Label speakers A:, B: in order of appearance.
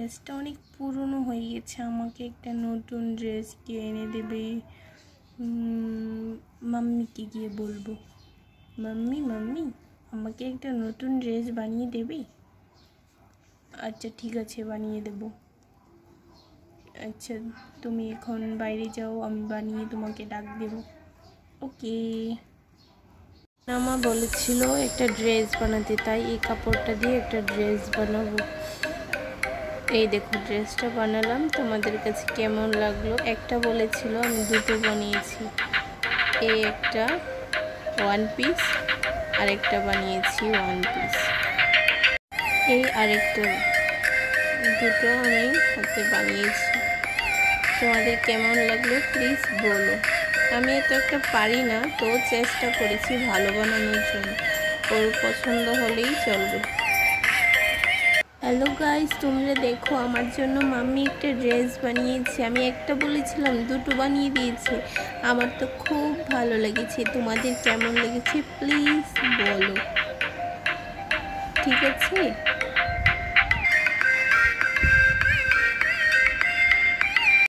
A: ড্রেসটা অনেক পুরনো হয়ে গেছে, আমাকে একটা নতুন ড্রেস এনে দেবে। মাম্মিকে গিয়ে বলবো, মাম্মি মাম্মি আমাকে একটা নতুন ড্রেস বানিয়ে দেবে? আচ্ছা ঠিক আছে, বানিয়ে দেব। আচ্ছা তুমি এখন বাইরে যাও, আমি বানিয়ে তোমাকে ডাক দেব। ওকে। মা বলেছিল একটা ড্রেস বানাতে, তাই এই কাপড়টা দিয়ে একটা ড্রেস বানাবো। এই দেখো ড্রেসটা বানালাম, তোমাদের কাছে কেমন লাগলো? একটা বলেছিল, আমি দুটো বানিয়েছি। এই একটা ওয়ান পিস, আরেকটা বানিয়েছি ওয়ান পিস। এই আরেকটা, দুটো আমি হাতে বানিয়েছি। তোমাদের কেমন লাগলো প্লিজ বলো। আমি তো একটা পারি না, তো চেষ্টা করেছি ভালো বানানোর জন্য, ওর পছন্দ হলেই চলবে। হ্যালো গাইস, তোমরা দেখো আমার জন্য মাম্মি একটা ড্রেস বানিয়েছে। আমি একটা বলেছিলাম, দুটো বানিয়ে দিয়েছে। আমার তো খুব ভালো লেগেছে। তোমাদের কেমন লেগেছে প্লিজ বলো, ঠিক আছে?